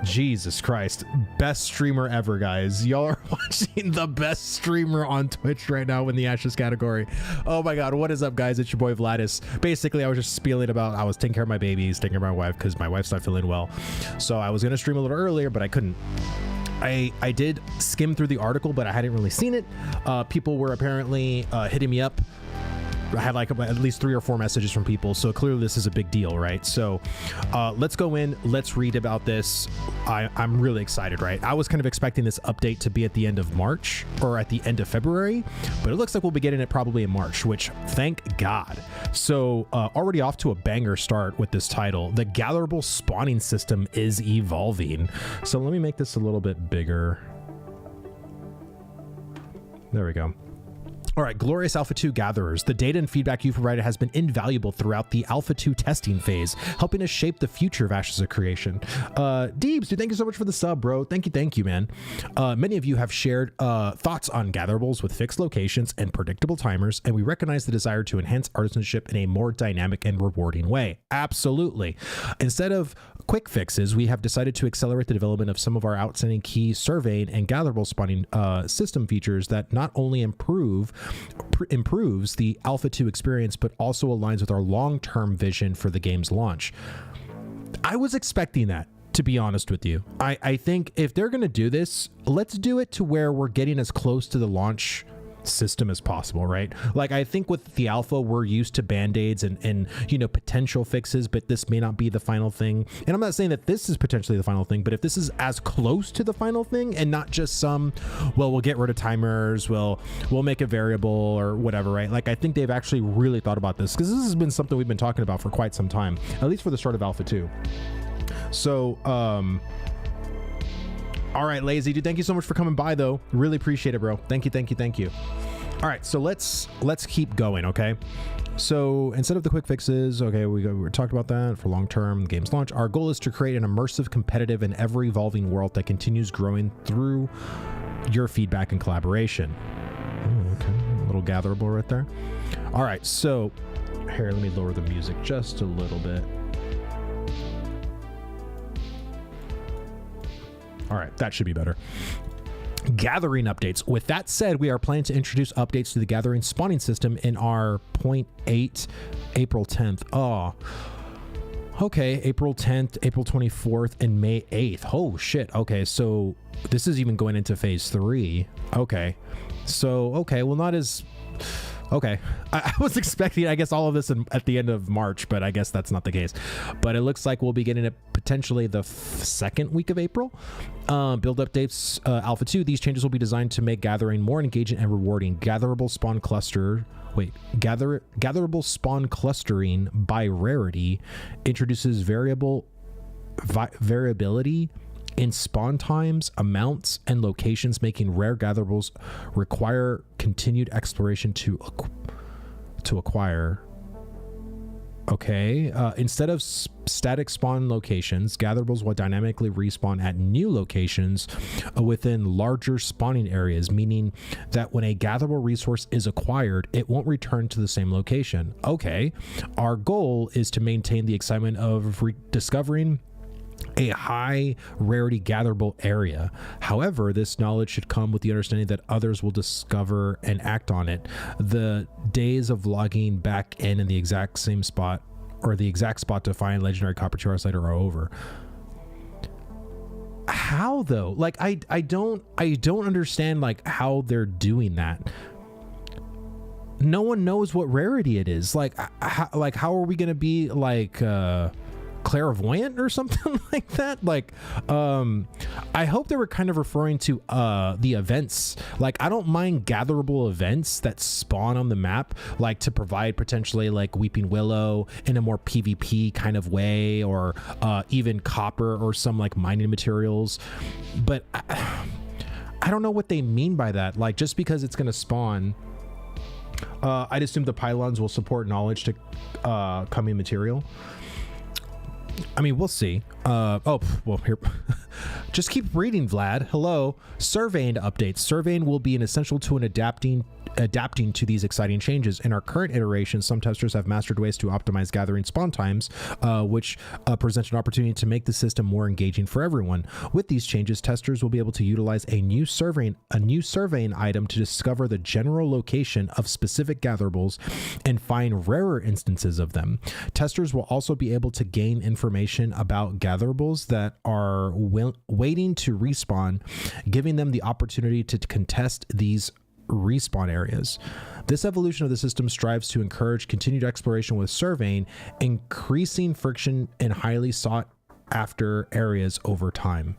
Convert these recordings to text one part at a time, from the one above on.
Jesus Christ. Best streamer ever, guys. Y'all are watching the best streamer on Twitch right now in the Ashes category. Oh my God. What is up, guys? It's your boy Vladis. Basically, I was just spieling about, I was taking care of my babies, taking care of my wife because my wife's not feeling well. So I was going to stream a little earlier, but I couldn't. I did skim through the article, but I hadn't really seen it. People were apparently hitting me up. I had like at least 3 or 4 messages from people, so clearly this is a big deal, right? So let's go in, let's read about this. I'm really excited, right? I was kind of expecting this update to be at the end of March or at the end of February, but it looks like we'll be getting it probably in March, which thank God. So already off to a banger start with this title. The gatherable spawning system is evolving. So let me make this a little bit bigger. There we go. All right, Glorious Alpha 2 Gatherers. The data and feedback you provided has been invaluable throughout the Alpha 2 testing phase, helping us shape the future of Ashes of Creation. Deebs, dude, thank you so much for the sub, bro. Thank you, man. Many of you have shared thoughts on gatherables with fixed locations and predictable timers, and we recognize the desire to enhance artisanship in a more dynamic and rewarding way. Absolutely. Instead of quick fixes, we have decided to accelerate the development of some of our outstanding key surveying and gatherable spawning system features that not only improves the Alpha 2 experience, but also aligns with our long-term vision for the game's launch. I was expecting that, to be honest with you. I think if they're going to do this, let's do it to where we're getting as close to the launch system as possible, right? Like, I think with the alpha, we're used to band-aids and you know, potential fixes, but this may not be the final thing. And I'm not saying that this is potentially the final thing, but if this is as close to the final thing and not just some, well, we'll get rid of timers, we'll make a variable or whatever, right? Like, I think they've actually really thought about this, because this has been something we've been talking about for quite some time, at least for the start of Alpha 2. So all right, Lazy dude, thank you so much for coming by, though. Really appreciate it, bro. Thank you. All right, so let's keep going, okay? So instead of the quick fixes, okay, we talked about that for long-term game's launch. Our goal is to create an immersive, competitive, and ever-evolving world that continues growing through your feedback and collaboration. Oh, okay, a little gatherable right there. All right, so here, let me lower the music just a little bit. All right, that should be better. Gathering updates. With that said, we are planning to introduce updates to the gathering spawning system in our 0.8 April 10th. Oh, okay. April 10th, April 24th, and May 8th. Oh, shit. Okay, so this is even going into phase 3. Okay. So, okay, well, not as... Okay, I was expecting, I guess, all of this at the end of March, but I guess that's not the case. But it looks like we'll be getting it potentially the second week of April. Build updates, Alpha 2. These changes will be designed to make gathering more engaging and rewarding. Gatherable spawn spawn clustering by rarity introduces variability in spawn times, amounts, and locations, making rare gatherables require continued exploration to acquire. Okay, instead of static spawn locations, gatherables will dynamically respawn at new locations within larger spawning areas, meaning that when a gatherable resource is acquired, it won't return to the same location. Okay, our goal is to maintain the excitement of rediscovering a high rarity gatherable area. However, this knowledge should come with the understanding that others will discover and act on it. The days of logging back in the exact same spot or the exact spot to find legendary copper 2 hours later are over. How though? Like, I don't understand like how they're doing that. No one knows what rarity it is. Like how are we gonna be like clairvoyant or something like that? Like I hope they were kind of referring to the events. Like, I don't mind gatherable events that spawn on the map, like to provide potentially like Weeping Willow in a more PvP kind of way, or even copper or some like mining materials. But I don't know what they mean by that. Like, just because it's gonna spawn, I'd assume the pylons will support knowledge to coming material. I mean, we'll see. Oh, well, here. Just keep reading, Vlad. Hello. Surveying updates. Surveying will be an essential tool in adapting adapting to these exciting changes. In our current iteration, some testers have mastered ways to optimize gathering spawn times, which present an opportunity to make the system more engaging for everyone. With these changes, testers will be able to utilize a new surveying item to discover the general location of specific gatherables and find rarer instances of them. Testers will also be able to gain information about gatherables that are waiting to respawn, giving them the opportunity to contest these respawn areas. This evolution of the system strives to encourage continued exploration with surveying, increasing friction in highly sought after areas over time.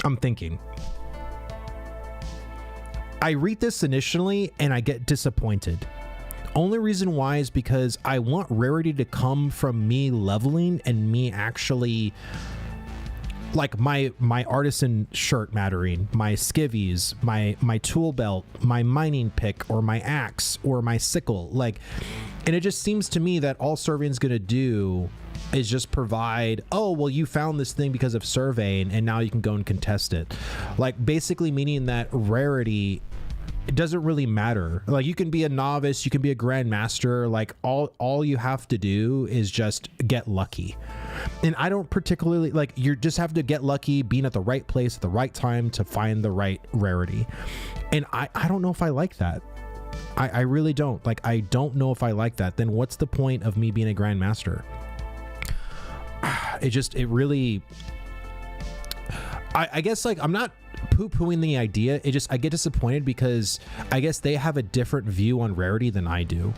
I'm thinking. I read this initially and I get disappointed. Only reason why is because I want rarity to come from me leveling and me actually, like my artisan shirt mattering, my skivvies, my tool belt, my mining pick, or my axe, or my sickle. Like, and it just seems to me that all surveying's gonna do is just provide, oh, well, you found this thing because of surveying and now you can go and contest it. Like, basically meaning that rarity, it doesn't really matter. Like, you can be a novice, you can be a grandmaster, like all you have to do is just get lucky. And I don't particularly, like, you just have to get lucky being at the right place at the right time to find the right rarity. And I don't know if I like that. I really don't. Like, I don't know if I like that. Then what's the point of me being a grandmaster? It really, I guess, like, I'm not poo-pooing the idea. I get disappointed because I guess they have a different view on rarity than I do.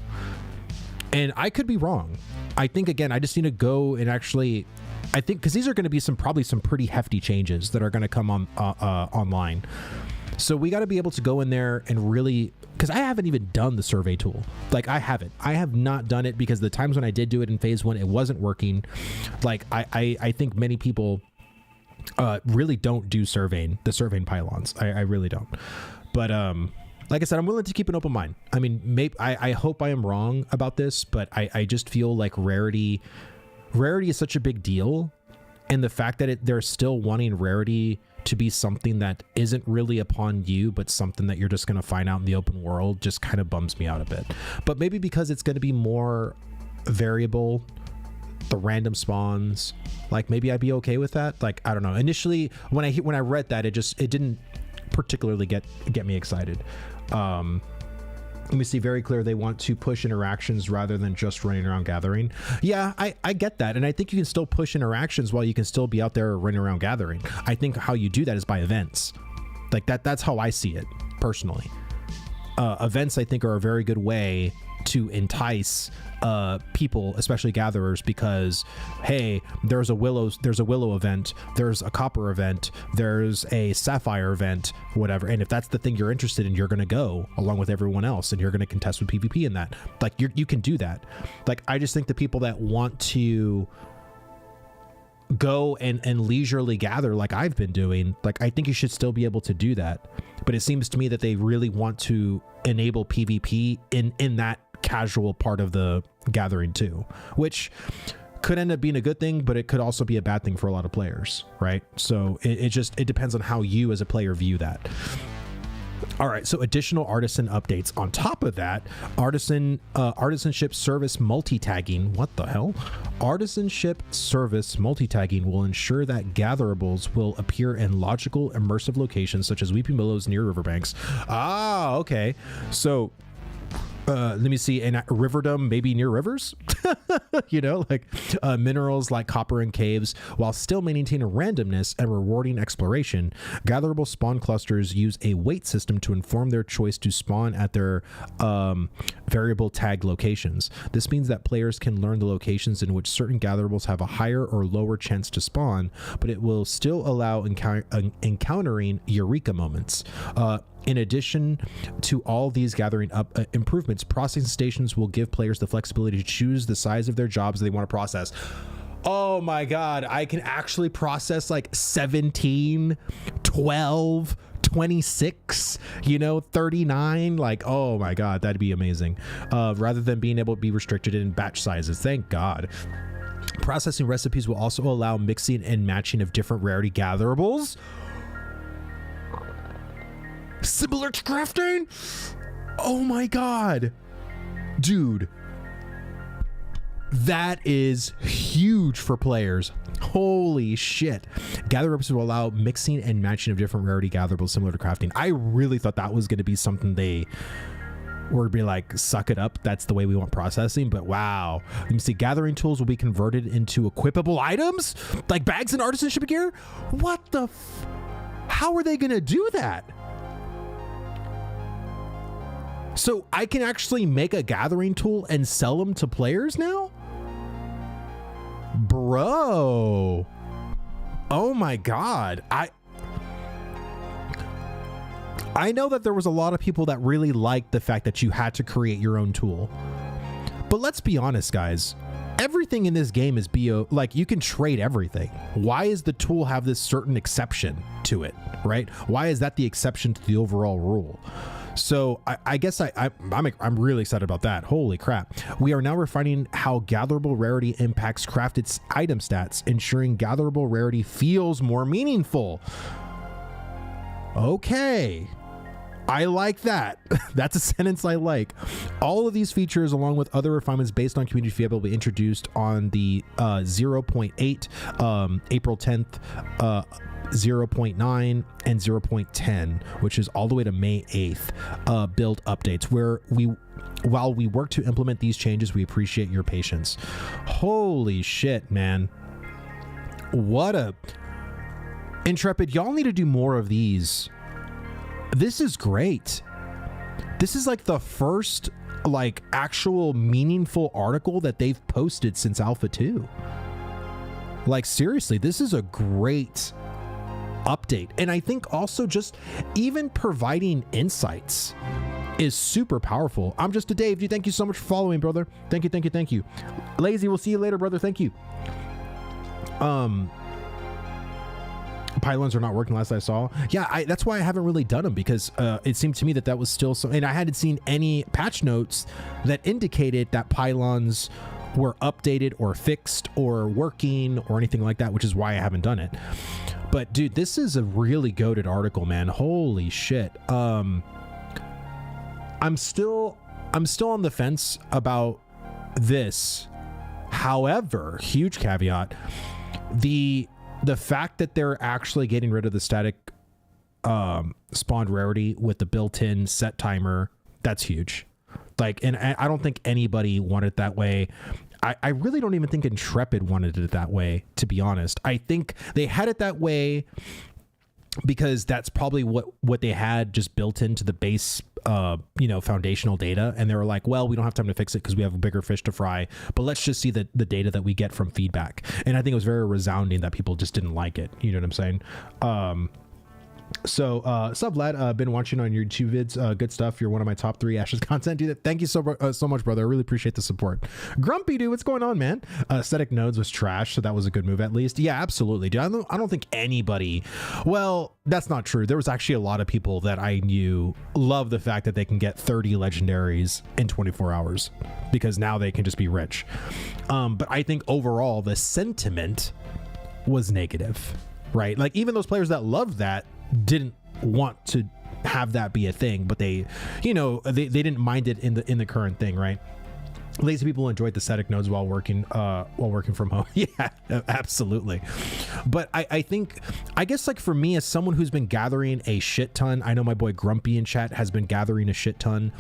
And I could be wrong. I think, again, I just need to go and actually, I think, because these are going to be probably some pretty hefty changes that are going to come on online. So we got to be able to go in there and really, because I haven't even done the survey tool. Like, I have not done it because the times when I did do it in phase 1, it wasn't working. Like, I think many people really don't do the surveying pylons. I really don't. But like I said, I'm willing to keep an open mind. I mean, maybe I hope I am wrong about this, but I just feel like rarity is such a big deal, and the fact that they're still wanting rarity to be something that isn't really upon you, but something that you're just going to find out in the open world, just kind of bums me out a bit. But maybe because it's going to be more variable, the random spawns, like, maybe I'd be okay with that. Like, I don't know. Initially, when I read that, it didn't particularly get me excited. Let me see, very clear, they want to push interactions rather than just running around gathering. Yeah, I get that. And I think you can still push interactions while you can still be out there running around gathering. I think how you do that is by events. Like, that's how I see it personally. Events, I think, are a very good way to entice people, especially gatherers, because, hey, there's a willow event, there's a copper event, there's a sapphire event, whatever. And if that's the thing you're interested in, you're going to go along with everyone else and you're going to contest with PvP in that. Like, you can do that. Like, I just think the people that want to go and leisurely gather like I've been doing, like, I think you should still be able to do that. But it seems to me that they really want to enable PvP in that casual part of the gathering too, which could end up being a good thing, but it could also be a bad thing for a lot of players, right? So it depends on how you as a player view that. All right, so additional artisan updates. On top of that, artisanship service multi-tagging. What the hell? Artisanship service multi-tagging will ensure that gatherables will appear in logical, immersive locations such as weeping willows near riverbanks. Ah, okay. So let me see, in Riverdom, maybe near rivers, you know, like minerals like copper in caves, while still maintaining randomness and rewarding exploration. Gatherable spawn clusters use a weight system to inform their choice to spawn at their variable tag locations. This means that players can learn the locations in which certain gatherables have a higher or lower chance to spawn, but it will still allow encountering eureka moments. In addition to all these gathering improvements, processing stations will give players the flexibility to choose the size of their jobs they want to process. Oh my God, I can actually process like 17, 12, 26, 39. Like, oh my God, that'd be amazing. Rather than being able to be restricted in batch sizes. Thank God. Processing recipes will also allow mixing and matching of different rarity gatherables. Similar to crafting? Oh my God. Dude. That is huge for players. Holy shit. Gather recipes will allow mixing and matching of different rarity gatherables similar to crafting. I really thought that was going to be something they were be like, suck it up. That's the way we want processing. But wow. Let me see. Gathering tools will be converted into equipable items like bags and artisanship gear. What the? How are they going to do that? So I can actually make a gathering tool and sell them to players now? Bro. Oh my God. I know that there was a lot of people that really liked the fact that you had to create your own tool. But let's be honest, guys. Everything in this game is BO, like you can trade everything. Why is the tool have this certain exception to it, right? Why is that the exception to the overall rule? So I guess I'm really excited about that. Holy crap. We are now refining how gatherable rarity impacts crafted item stats, ensuring gatherable rarity feels more meaningful. Okay. I like that. That's a sentence I like. All of these features, along with other refinements based on community feedback, will be introduced on the 0.8 April 10th 0.9 and 0.10, which is all the way to May 8th build updates, where while we work to implement these changes, we appreciate your patience. Holy shit, man. What a Intrepid, y'all need to do more of these. This is great. This is like the first like actual meaningful article that they've posted since Alpha 2. Like seriously, this is a great update. And I think also just even providing insights is super powerful. I'm just a Dave. Thank you so much for following, brother. Thank you. Lazy, we'll see you later, brother. Thank you. Pylons are not working last I saw. Yeah, that's why I haven't really done them, because it seemed to me that was still so, and I hadn't seen any patch notes that indicated that pylons were updated or fixed or working or anything like that, which is why I haven't done it. But dude, this is a really goated article, man. Holy shit. I'm still on the fence about this. However, huge caveat, the fact that they're actually getting rid of the static spawned rarity with the built-in set timer, that's huge. Like, and I don't think anybody wanted it that way. I really don't even think Intrepid wanted it that way, to be honest. I think they had it that way because that's probably what they had just built into the base, foundational data. And they were like, well, we don't have time to fix it because we have a bigger fish to fry, but let's just see the data that we get from feedback. And I think it was very resounding that people just didn't like it. You know what I'm saying? So sup lad, been watching on your YouTube vids, good stuff. You're one of my top 3 Ashes content, dude. Thank you so much, brother. I really appreciate the support. Grumpy dude, what's going on, man? Aesthetic nodes was trash, so that was a good move at least. Yeah, absolutely, dude. I don't think anybody, well, that's not true. There was actually a lot of people that I knew love the fact that they can get 30 legendaries in 24 hours because now they can just be rich. But I think overall the sentiment was negative, right? Like even those players that loved that didn't want to have that be a thing, but they didn't mind it in the current thing, right? Lazy people enjoyed the static nodes while working from home. Yeah, absolutely. But I think, I guess like for me as someone who's been gathering a shit ton, I know my boy Grumpy in chat has been gathering a shit ton.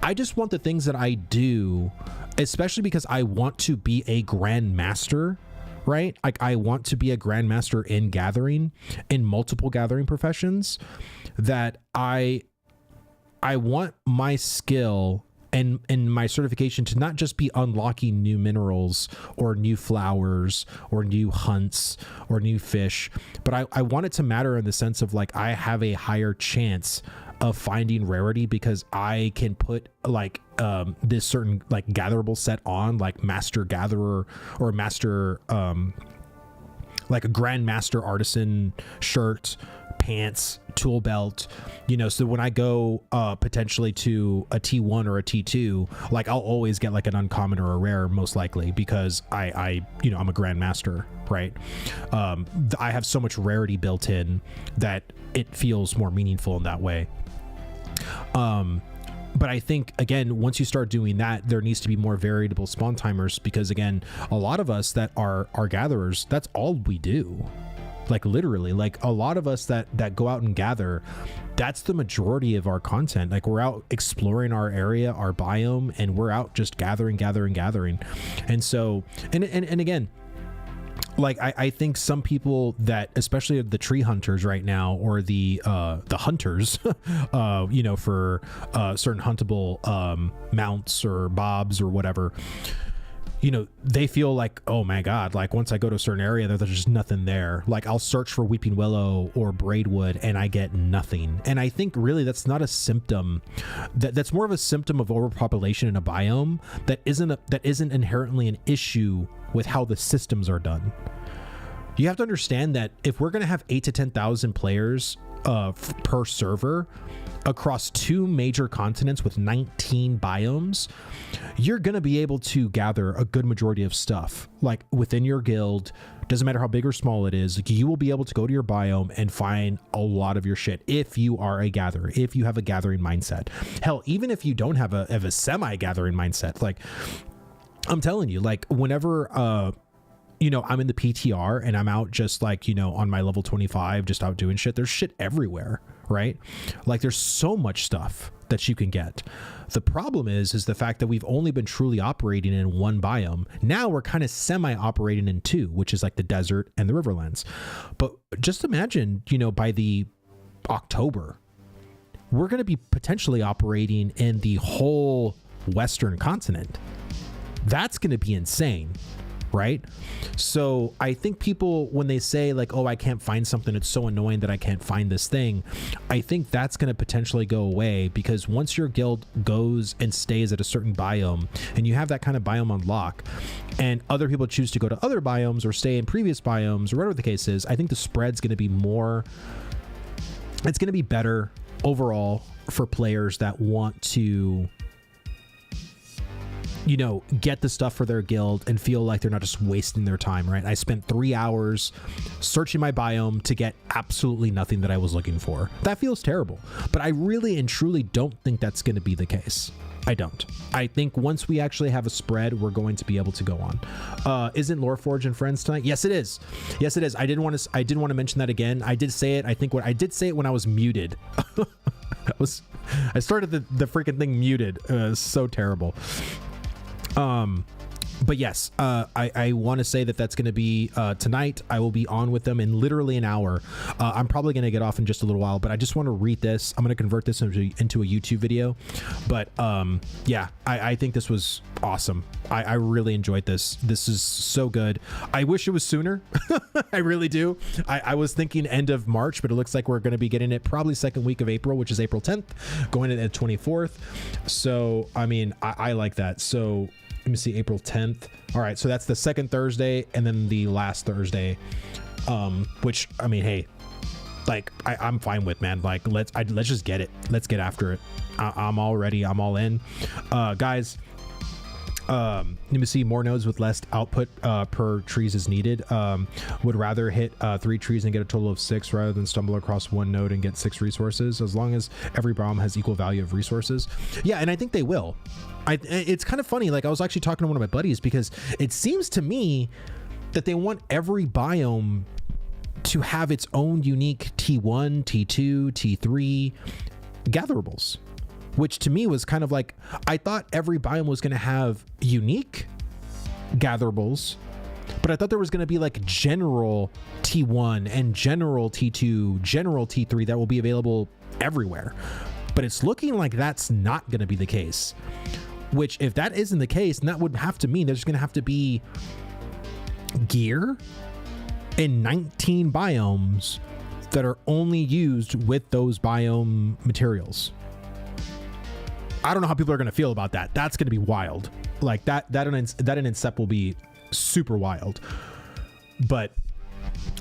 I just want the things that I do, especially because I want to be a grandmaster, right? Like I want to be a grandmaster in gathering, in multiple gathering professions, that I want my skill and my certification to not just be unlocking new minerals or new flowers or new hunts or new fish, but I want it to matter in the sense of like I have a higher chance of finding rarity because I can put like this certain like gatherable set on, like master gatherer or master like a Grandmaster Artisan shirt, pants, tool belt, you know, so when I go potentially to a T1 or a T2, like I'll always get like an uncommon or a rare, most likely, because I you know, I'm a Grandmaster, right? I have so much rarity built in that it feels more meaningful in that way. But I think, again, once you start doing that, there needs to be more variable spawn timers, because again, a lot of us that are gatherers, that's all we do. Like literally, like a lot of us that go out and gather, that's the majority of our content. Like we're out exploring our area, our biome, and we're out just gathering. And so, and again, like I think some people that, especially the tree hunters right now, or the hunters, you know, for certain huntable mounts or bobs or whatever, you know, they feel like, oh my God, like once I go to a certain area, there's just nothing there. Like I'll search for weeping willow or braidwood and I get nothing. And I think really that's not a symptom. That's more of a symptom of overpopulation in a biome that isn't inherently an issue with how the systems are done. You have to understand that if we're going to have 8,000 to 10,000 players per server across 2 major continents with 19 biomes, you're going to be able to gather a good majority of stuff like within your guild. Doesn't matter how big or small it is, like you will be able to go to your biome and find a lot of your shit if you are a gatherer, if you have a gathering mindset. Hell, even if you don't have a semi-gathering mindset, like I'm telling you, like whenever you know, I'm in the PTR and I'm out just like, you know, on my level 25, just out doing shit. There's shit everywhere, right? Like there's so much stuff that you can get. The problem is the fact that we've only been truly operating in 1 biome. Now we're kind of semi-operating in 2, which is like the desert and the Riverlands. But just imagine, you know, by the October, we're going to be potentially operating in the whole Western continent. That's going to be insane. Right? So I think people, when they say like, oh, I can't find something, it's so annoying that I can't find this thing, I think that's going to potentially go away, because once your guild goes and stays at a certain biome and you have that kind of biome on lock, and other people choose to go to other biomes or stay in previous biomes or whatever the case is, I think the spread's going to be more, it's going to be better overall for players that want to, you know, get the stuff for their guild and feel like they're not just wasting their time, right? I spent 3 hours searching my biome to get absolutely nothing that I was looking for. That feels terrible, but I really and truly don't think that's going to be the case. I don't. I think once we actually have a spread, we're going to be able to go on. Isn't Loreforge and Friends tonight? Yes, it is. Yes, it is. I didn't want to mention that again. I did say it. I think I did say it when I was muted. I started the freaking thing muted. So terrible. But yes, I want to say that's going to be tonight. I will be on with them in literally an hour. I'm probably going to get off in just a little while, but I just want to read this. I'm going to convert this into a YouTube video. But yeah, I think this was awesome. I really enjoyed this. This is so good. I wish it was sooner. I really do. I was thinking end of March, but it looks like we're going to be getting it probably second week of April, which is April 10th, going in at 24th. So, I mean, I like that. So let me see, April 10th. All right, so that's the second Thursday and then the last Thursday, which, I mean, hey, like I'm fine with, man. Like let's just get it. Let's get after it. I'm all ready. I'm all in. Guys, let me see, more nodes with less output per trees is needed. Would rather hit 3 trees and get a total of 6 rather than stumble across 1 node and get 6 resources, as long as every biome has equal value of resources. Yeah, and I think they will. It's kind of funny, like I was actually talking to one of my buddies, because it seems to me that they want every biome to have its own unique T1, T2, T3 gatherables, which to me was kind of like, I thought every biome was going to have unique gatherables, but I thought there was going to be like general T1 and general T2, general T3 that will be available everywhere. But it's looking like that's not going to be the case, which if that isn't the case, then that would have to mean there's going to have to be gear in 19 biomes that are only used with those biome materials. I don't know how people are going to feel about that. That's going to be wild. Like that in Incep will be super wild. But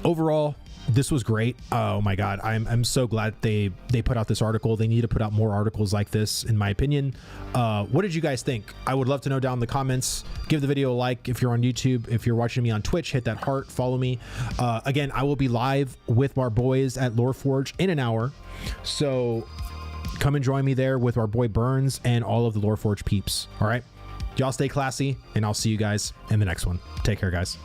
overall, this was great. Oh my God. I'm so glad they put out this article. They need to put out more articles like this, in my opinion. What did you guys think? I would love to know down in the comments. Give the video a like if you're on YouTube. If you're watching me on Twitch, hit that heart, follow me. Again, I will be live with our boys at Loreforge in an hour. So come and join me there with our boy Burns and all of the Loreforge peeps. All right. Y'all stay classy, and I'll see you guys in the next one. Take care, guys.